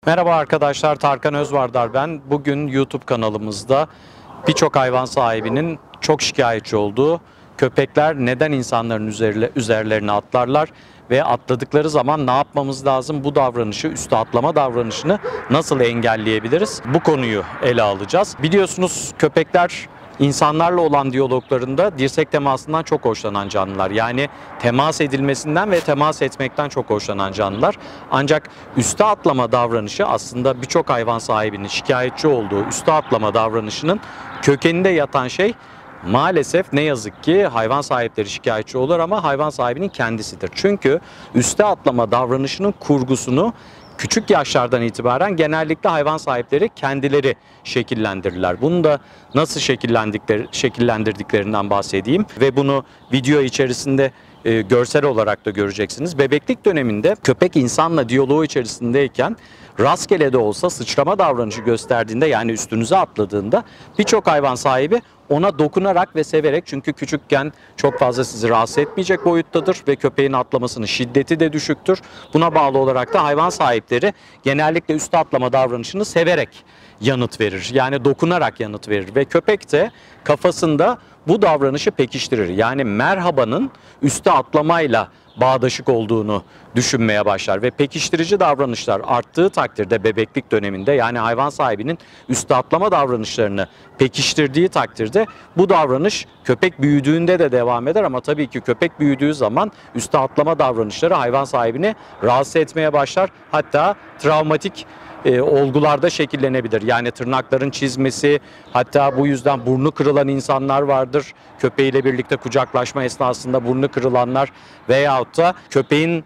Merhaba arkadaşlar, Tarkan Özvardar ben. Bugün YouTube kanalımızda birçok hayvan sahibinin çok şikayetçi olduğu köpekler neden insanların üzerlerine atlarlar ve atladıkları zaman ne yapmamız lazım? Bu davranışı, üste atlama davranışını nasıl engelleyebiliriz? Bu konuyu ele alacağız. Biliyorsunuz köpekler İnsanlarla olan diyaloglarında dirsek temasından çok hoşlanan canlılar. Yani temas edilmesinden ve temas etmekten çok hoşlanan canlılar. Ancak üste atlama davranışı aslında birçok hayvan sahibinin şikayetçi olduğu üste atlama davranışının kökeninde yatan şey maalesef ne yazık ki hayvan sahipleri şikayetçi olur ama hayvan sahibinin kendisidir. Çünkü üste atlama davranışının kurgusunu küçük yaşlardan itibaren genellikle hayvan sahipleri kendileri şekillendirirler. Bunu da nasıl şekillendirdiklerinden bahsedeyim ve bunu video içerisinde görsel olarak da göreceksiniz. Bebeklik döneminde köpek insanla diyaloğu içerisindeyken rastgele de olsa sıçrama davranışı gösterdiğinde, yani üstünüze atladığında, birçok hayvan sahibi ona dokunarak ve severek, çünkü küçükken çok fazla sizi rahatsız etmeyecek boyuttadır ve köpeğin atlamasının şiddeti de düşüktür. Buna bağlı olarak da hayvan sahipleri genellikle üste atlama davranışını severek yanıt verir. Yani dokunarak yanıt verir ve köpek de kafasında bu davranışı pekiştirir. Yani merhabanın üste atlamayla bağdaşık olduğunu düşünmeye başlar ve pekiştirici davranışlar arttığı takdirde bebeklik döneminde, yani hayvan sahibinin üste atlama davranışlarını pekiştirdiği takdirde bu davranış köpek büyüdüğünde de devam eder ama tabii ki köpek büyüdüğü zaman üste atlama davranışları hayvan sahibini rahatsız etmeye başlar. Hatta travmatik olgularda şekillenebilir. Yani tırnakların çizmesi, hatta bu yüzden burnu kırılan insanlar vardır. Köpeğiyle birlikte kucaklaşma esnasında burnu kırılanlar veyahut da köpeğin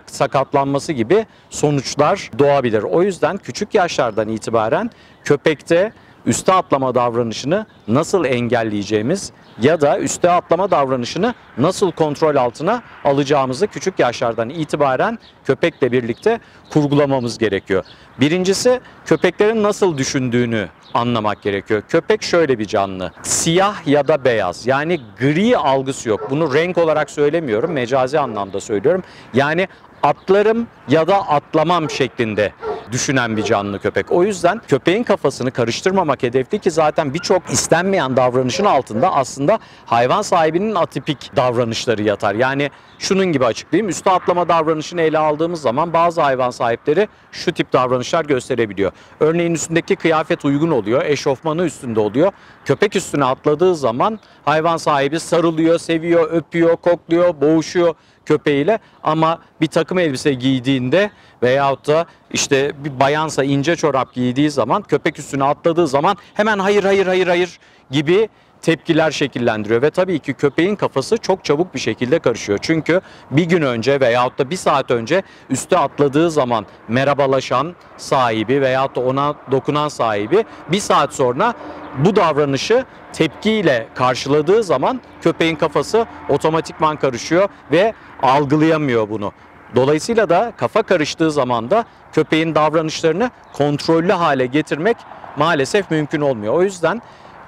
sakatlanması gibi sonuçlar doğabilir. O yüzden küçük yaşlardan itibaren köpekte üste atlama davranışını nasıl engelleyeceğimiz ya da üste atlama davranışını nasıl kontrol altına alacağımızı küçük yaşlardan itibaren köpekle birlikte kurgulamamız gerekiyor. Birincisi, köpeklerin nasıl düşündüğünü anlamak gerekiyor. Köpek şöyle bir canlı: siyah ya da beyaz, yani gri algısı yok. Bunu renk olarak söylemiyorum, mecazi anlamda söylüyorum. Yani atlarım ya da atlamam şeklinde düşünen bir canlı köpek. O yüzden köpeğin kafasını karıştırmamak hedefli, ki zaten birçok istenmeyen davranışın altında aslında hayvan sahibinin atipik davranışları yatar. Yani şunun gibi açıklayayım. Üste atlama davranışını ele aldığımız zaman bazı hayvan sahipleri şu tip davranışlar gösterebiliyor. Örneğin üstündeki kıyafet uygun oluyor, eşofmanı üstünde oluyor. Köpek üstüne atladığı zaman hayvan sahibi sarılıyor, seviyor, öpüyor, kokluyor, boğuşuyor köpeğiyle, ama bir takım elbise giydiğinde veyahut da işte bir bayansa ince çorap giydiği zaman, köpek üstüne atladığı zaman hemen hayır hayır hayır hayır gibi tepkiler şekillendiriyor ve tabii ki köpeğin kafası çok çabuk bir şekilde karışıyor. Çünkü bir gün önce veyahut da bir saat önce üste atladığı zaman merhabalaşan sahibi veyahut da ona dokunan sahibi bir saat sonra bu davranışı tepkiyle karşıladığı zaman köpeğin kafası otomatikman karışıyor ve algılayamıyor bunu. Dolayısıyla da kafa karıştığı zaman da köpeğin davranışlarını kontrollü hale getirmek maalesef mümkün olmuyor. O yüzden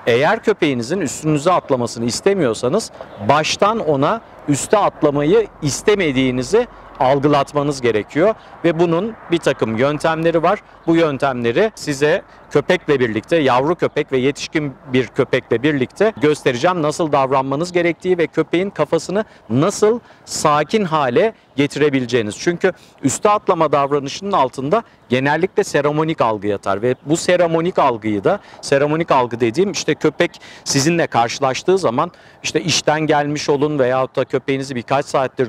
eğer köpeğinizin üstünüze atlamasını istemiyorsanız baştan ona üste atlamayı istemediğinizi algılatmanız gerekiyor ve bunun bir takım yöntemleri var. Bu yöntemleri size köpekle birlikte, yavru köpek ve yetişkin bir köpekle birlikte göstereceğim. Nasıl davranmanız gerektiği ve köpeğin kafasını nasıl sakin hale getirebileceğiniz. Çünkü üste atlama davranışının altında genellikle seremonik algı yatar ve bu seremonik algıyı da, seremonik algı dediğim, işte köpek sizinle karşılaştığı zaman, işte işten gelmiş olun veyahut da köpeğinizi birkaç saattir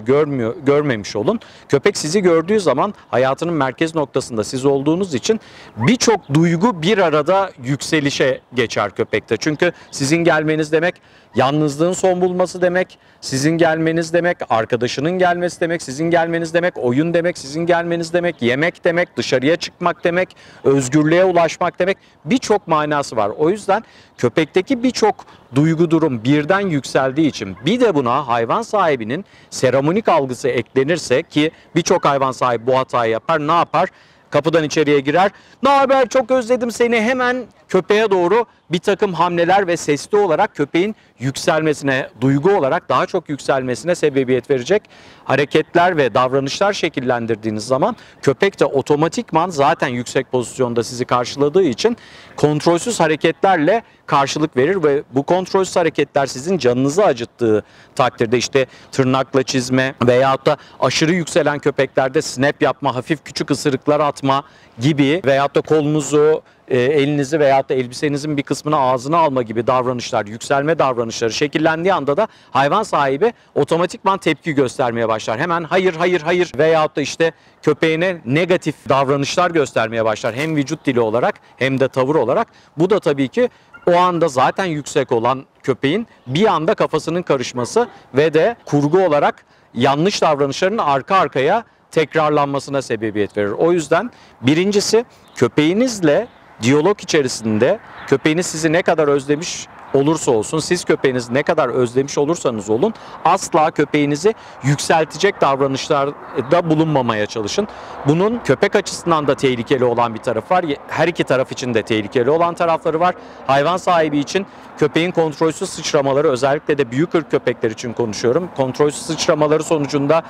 görmemiş olun. Köpek sizi gördüğü zaman hayatının merkez noktasında siz olduğunuz için birçok duygu bir arada yükselişe geçer köpekte. Çünkü sizin gelmeniz demek yalnızlığın son bulması demek, sizin gelmeniz demek arkadaşının gelmesi demek, sizin gelmeniz demek oyun demek, sizin gelmeniz demek yemek demek, dışarıya çıkmak demek, özgürlüğe ulaşmak demek, birçok manası var. O yüzden köpekteki birçok duygu durum birden yükseldiği için, bir de buna hayvan sahibinin seremonik algısı eklenirse, ki birçok hayvan sahibi bu hatayı yapar, ne yapar? Kapıdan içeriye girer. "Ne haber? Çok özledim seni." Hemen köpeğe doğru bir takım hamleler ve sesli olarak köpeğin yükselmesine, duygu olarak daha çok yükselmesine sebebiyet verecek hareketler ve davranışlar şekillendirdiğiniz zaman köpek de otomatikman zaten yüksek pozisyonda sizi karşıladığı için kontrolsüz hareketlerle karşılık verir ve bu kontrolsüz hareketler sizin canınızı acıttığı takdirde işte tırnakla çizme veyahut da aşırı yükselen köpeklerde snap yapma, hafif küçük ısırıklar atma gibi veyahut da kolunuzu, elinizi veyahut da elbisenizin bir kısmını ağzına alma gibi davranışlar, yükselme davranışları şekillendiği anda da hayvan sahibi otomatikman tepki göstermeye başlar. Hemen hayır hayır hayır veyahut da işte köpeğine negatif davranışlar göstermeye başlar. Hem vücut dili olarak hem de tavır olarak. Bu da tabii ki o anda zaten yüksek olan köpeğin bir anda kafasının karışması ve de kurgu olarak yanlış davranışların arka arkaya tekrarlanmasına sebebiyet verir. O yüzden birincisi köpeğinizle diyalog içerisinde köpeğiniz sizi ne kadar özlemiş olursa olsun, siz köpeğinizi ne kadar özlemiş olursanız olun asla köpeğinizi yükseltecek davranışlarda bulunmamaya çalışın. Bunun köpek açısından da tehlikeli olan bir tarafı var. Her iki taraf için de tehlikeli olan tarafları var. Hayvan sahibi için köpeğin kontrolsüz sıçramaları, özellikle de büyük ırk köpekler için konuşuyorum. Kontrolsüz sıçramaları sonucunda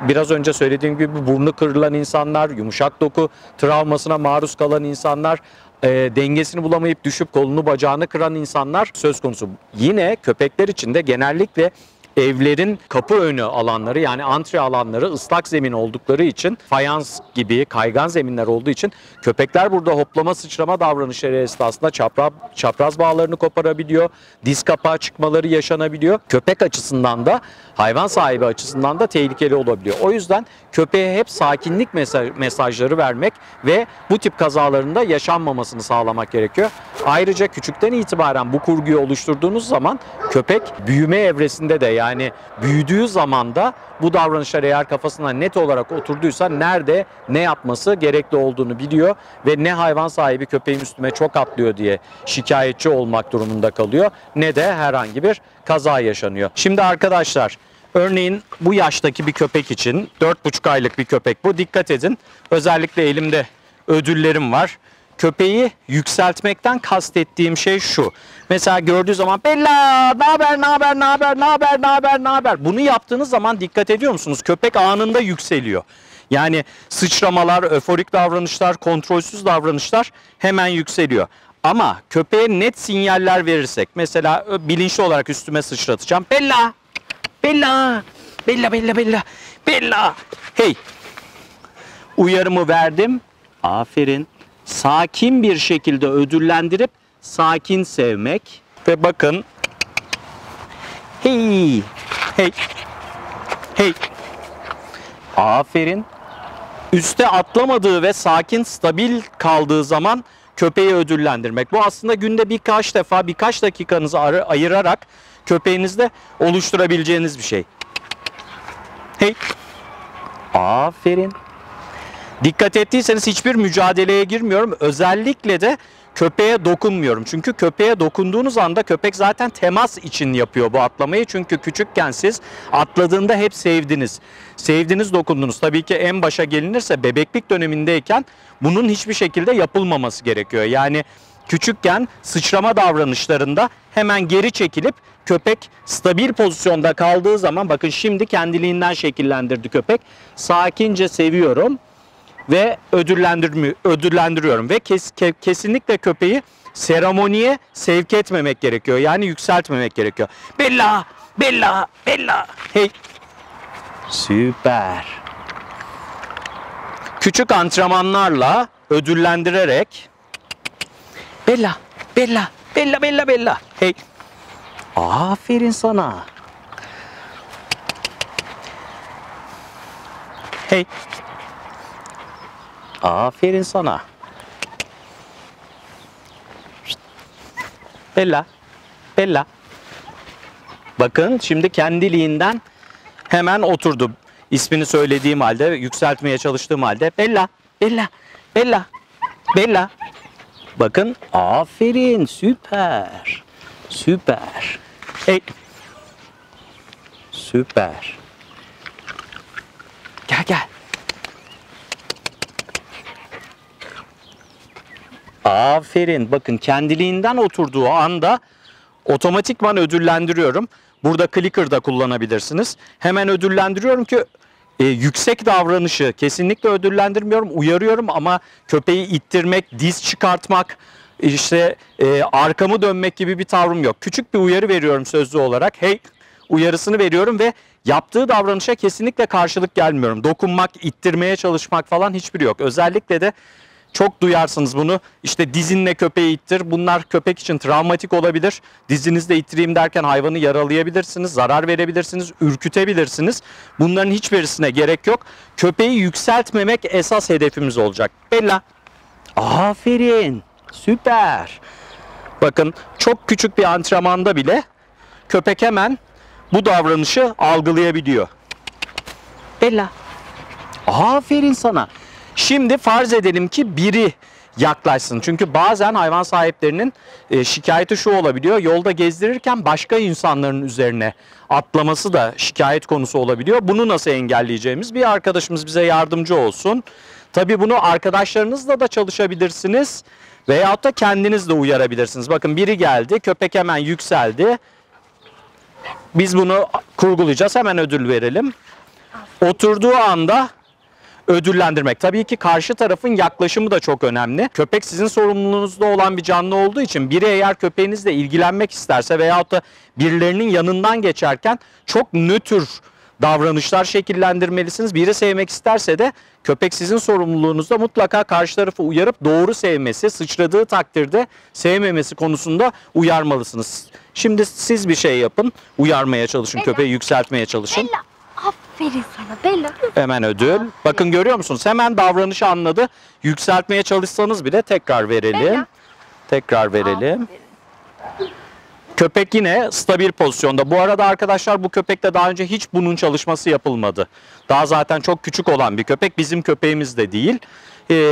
biraz önce söylediğim gibi burnu kırılan insanlar, yumuşak doku travmasına maruz kalan insanlar, dengesini bulamayıp düşüp kolunu bacağını kıran insanlar söz konusu. Yine köpekler için de genellikle evlerin kapı önü alanları yani antre alanları ıslak zemin oldukları için, fayans gibi kaygan zeminler olduğu için köpekler burada hoplama sıçrama davranışları esnasında çapraz bağlarını koparabiliyor. Diz kapağı çıkmaları yaşanabiliyor. Köpek açısından da hayvan sahibi açısından da tehlikeli olabiliyor. O yüzden köpeğe hep sakinlik mesajları vermek ve bu tip kazalarında yaşanmamasını sağlamak gerekiyor. Ayrıca küçükten itibaren bu kurguyu oluşturduğunuz zaman köpek büyüme evresinde de yani büyüdüğü zaman da bu davranışlar eğer kafasına net olarak oturduysa nerede ne yapması gerekli olduğunu biliyor ve ne hayvan sahibi köpeğim üstüme çok atlıyor diye şikayetçi olmak durumunda kalıyor ne de herhangi bir kaza yaşanıyor. Şimdi arkadaşlar örneğin bu yaştaki bir köpek için 4,5 aylık bir köpek bu. Dikkat edin, özellikle elimde ödüllerim var. Köpeği yükseltmekten kastettiğim şey şu. Mesela gördüğü zaman Bella, ne haber, ne haber, ne haber, ne haber, ne haber, ne haber. Bunu yaptığınız zaman dikkat ediyor musunuz? Köpek anında yükseliyor. Yani sıçramalar, öforik davranışlar, kontrolsüz davranışlar hemen yükseliyor. Ama köpeğe net sinyaller verirsek, mesela bilinçli olarak üstüme sıçratacağım. Bella, Bella, Bella, Bella, Bella, Bella. Hey, uyarımı verdim. Aferin. Sakin bir şekilde ödüllendirip sakin sevmek ve bakın hey hey hey aferin, üste atlamadığı ve sakin stabil kaldığı zaman köpeği ödüllendirmek. Bu aslında günde birkaç defa birkaç dakikanızı ayırarak köpeğinizde oluşturabileceğiniz bir şey. Hey aferin. Dikkat ettiyseniz hiçbir mücadeleye girmiyorum. Özellikle de köpeğe dokunmuyorum. Çünkü köpeğe dokunduğunuz anda köpek zaten temas için yapıyor bu atlamayı. Çünkü küçükken siz atladığında hep sevdiniz. Sevdiniz, dokundunuz. Tabii ki en başa gelinirse bebeklik dönemindeyken bunun hiçbir şekilde yapılmaması gerekiyor. Yani küçükken sıçrama davranışlarında hemen geri çekilip köpek stabil pozisyonda kaldığı zaman, bakın şimdi kendiliğinden şekillendirdi köpek. Sakince seviyorum ve ödüllendiriyorum ve kesinlikle köpeği seremoniye sevk etmemek gerekiyor. Yani yükseltmemek gerekiyor. Bella, Bella, Bella. Hey. Süper. Küçük antrenmanlarla ödüllendirerek Bella, Bella, Bella, Bella, Bella. Hey. Aferin sana. Hey. Aferin sana. Bella, Bella. Bakın şimdi kendiliğinden hemen oturdu. İsmini söylediğim halde, yükseltmeye çalıştığım halde Bella, Bella, Bella, Bella. Bakın aferin, süper, süper. Hey. Süper. Gel gel. Aferin. Bakın kendiliğinden oturduğu anda otomatikman ödüllendiriyorum. Burada clicker da kullanabilirsiniz. Hemen ödüllendiriyorum ki yüksek davranışı kesinlikle ödüllendirmiyorum. Uyarıyorum ama köpeği ittirmek, diz çıkartmak, işte arkamı dönmek gibi bir tavrım yok. Küçük bir uyarı veriyorum sözlü olarak. Hey uyarısını veriyorum ve yaptığı davranışa kesinlikle karşılık gelmiyorum. Dokunmak, ittirmeye çalışmak falan hiçbiri yok. Özellikle de çok duyarsınız bunu. İşte dizinle köpeği ittir. Bunlar köpek için travmatik olabilir. Dizinizle ittireyim derken hayvanı yaralayabilirsiniz, zarar verebilirsiniz, ürkütebilirsiniz. Bunların hiçbirisine gerek yok. Köpeği yükseltmemek esas hedefimiz olacak. Bella. Aferin. Süper. Bakın çok küçük bir antrenmanda bile köpek hemen bu davranışı algılayabiliyor. Bella. Aferin sana. Şimdi farz edelim ki biri yaklaşsın. Çünkü bazen hayvan sahiplerinin şikayeti şu olabiliyor. Yolda gezdirirken başka insanların üzerine atlaması da şikayet konusu olabiliyor. Bunu nasıl engelleyeceğimiz bir arkadaşımız bize yardımcı olsun. Tabii bunu arkadaşlarınızla da çalışabilirsiniz. Veyahut da kendiniz de uyarabilirsiniz. Bakın biri geldi, köpek hemen yükseldi. Biz bunu kurgulayacağız. Hemen ödül verelim. Oturduğu anda ödüllendirmek. Tabii ki karşı tarafın yaklaşımı da çok önemli. Köpek sizin sorumluluğunuzda olan bir canlı olduğu için biri eğer köpeğinizle ilgilenmek isterse veyahut da birilerinin yanından geçerken çok nötr davranışlar şekillendirmelisiniz. Biri sevmek isterse de köpek sizin sorumluluğunuzda mutlaka karşı tarafı uyarıp doğru sevmesi, sıçradığı takdirde sevmemesi konusunda uyarmalısınız. Şimdi siz bir şey yapın, uyarmaya çalışın, Bella. köpeği yükseltmeye çalışın. Bella. Aferin sana Bella. Hemen ödül. Bakın görüyor musunuz? Hemen davranışı anladı. Yükseltmeye çalışsanız bile tekrar verelim. Bella. Tekrar verelim. Aferin. Köpek yine stabil pozisyonda. Bu arada arkadaşlar bu köpekte daha önce hiç bunun çalışması yapılmadı. Daha zaten çok küçük olan bir köpek. Bizim köpeğimiz de değil.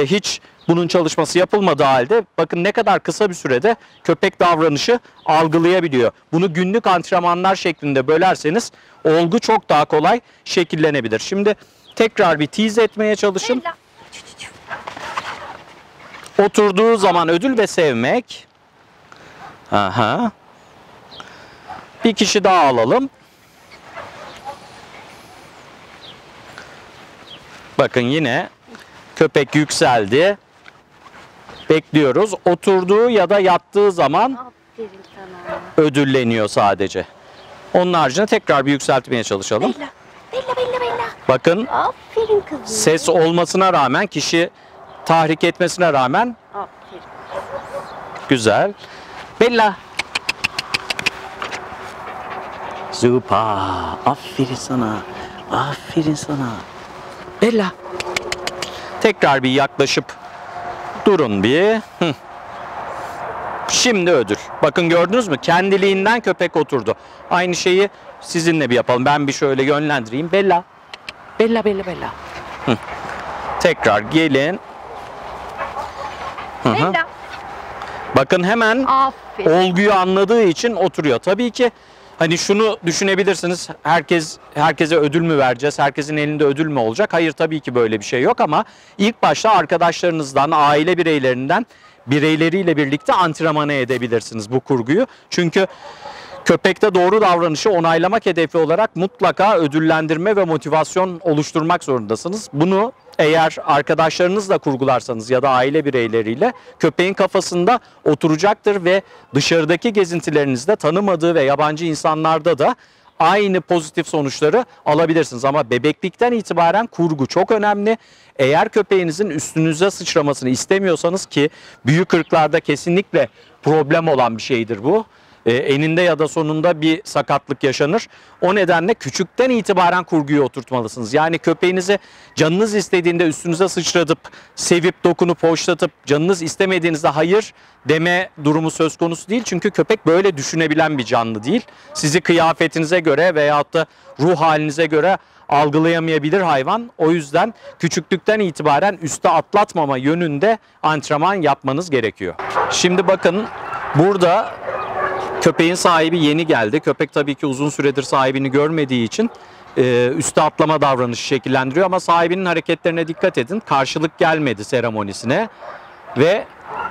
Hiç bunun çalışması yapılmadığı halde bakın ne kadar kısa bir sürede köpek davranışı algılayabiliyor. Bunu günlük antrenmanlar şeklinde bölerseniz olgu çok daha kolay şekillenebilir. Şimdi tekrar bir tease etmeye çalışın. Bella. Oturduğu zaman ödül ve sevmek. Aha. Bir kişi daha alalım. Bakın yine köpek yükseldi. Bekliyoruz. Oturduğu ya da yattığı zaman Aferin sana. ödülleniyor sadece. Onun haricinde tekrar bir yükseltmeye çalışalım. Bella. Bella Bella Bella. Bakın Aferin kızım. ses olmasına rağmen, kişi tahrik etmesine rağmen Aferin. güzel. Bella. Süper. Aferin sana. Aferin sana. Bella. Tekrar bir yaklaşıp durun bir. Şimdi ödül. Bakın gördünüz mü? Kendiliğinden köpek oturdu. Aynı şeyi sizinle bir yapalım. Ben bir şöyle yönlendireyim. Bella. Bella, Bella, Bella. Tekrar gelin. Bella. Bakın hemen Aferin. olguyu anladığı için oturuyor. Tabii ki hani şunu düşünebilirsiniz. Herkese ödül mü vereceğiz? Herkesin elinde ödül mü olacak? Hayır, tabii ki böyle bir şey yok ama ilk başta arkadaşlarınızdan, aile bireyleriyle birlikte antrenmana edebilirsiniz bu kurguyu. Çünkü köpekte doğru davranışı onaylamak hedefi olarak mutlaka ödüllendirme ve motivasyon oluşturmak zorundasınız. Bunu eğer arkadaşlarınızla kurgularsanız ya da aile bireyleriyle köpeğin kafasında oturacaktır ve dışarıdaki gezintilerinizde tanımadığı ve yabancı insanlarda da aynı pozitif sonuçları alabilirsiniz. Ama bebeklikten itibaren kurgu çok önemli. Eğer köpeğinizin üstünüze sıçramasını istemiyorsanız, ki büyük ırklarda kesinlikle problem olan bir şeydir bu. Eninde ya da sonunda bir sakatlık yaşanır. O nedenle küçükten itibaren kurguyu oturtmalısınız. Yani köpeğinizi canınız istediğinde üstünüze sıçratıp, sevip, dokunup, hoşlatıp, canınız istemediğinizde hayır deme durumu söz konusu değil. Çünkü köpek böyle düşünebilen bir canlı değil. Sizi kıyafetinize göre veyahut da ruh halinize göre algılayamayabilir hayvan. O yüzden küçüklükten itibaren üste atlatmama yönünde antrenman yapmanız gerekiyor. Şimdi bakın burada köpeğin sahibi yeni geldi. Köpek tabii ki uzun süredir sahibini görmediği için üste atlama davranışı şekillendiriyor. Ama sahibinin hareketlerine dikkat edin. Karşılık gelmedi seremonisine. Ve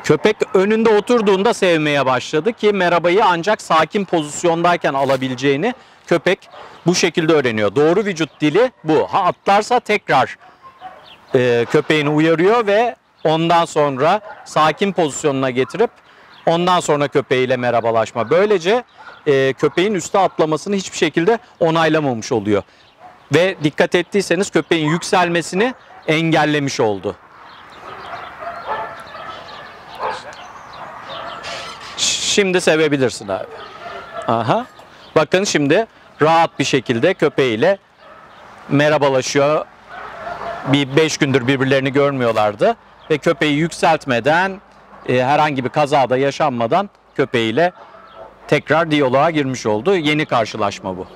Köpek önünde oturduğunda sevmeye başladı ki merhabayı ancak sakin pozisyondayken alabileceğini köpek bu şekilde öğreniyor. Doğru vücut dili bu. Ha atlarsa tekrar köpeğini uyarıyor ve ondan sonra sakin pozisyonuna getirip ondan sonra köpeğiyle merhabalaşma. Böylece köpeğin üste atlamasını hiçbir şekilde onaylamamış oluyor. Ve dikkat ettiyseniz köpeğin yükselmesini engellemiş oldu. Şimdi sevebilirsin abi. Aha. Bakın şimdi rahat bir şekilde köpeğiyle merhabalaşıyor. Bir 5 gündür birbirlerini görmüyorlardı. Ve köpeği yükseltmeden, herhangi bir kazada yaşanmadan köpeğiyle tekrar diyaloğa girmiş oldu. Yeni karşılaşma bu.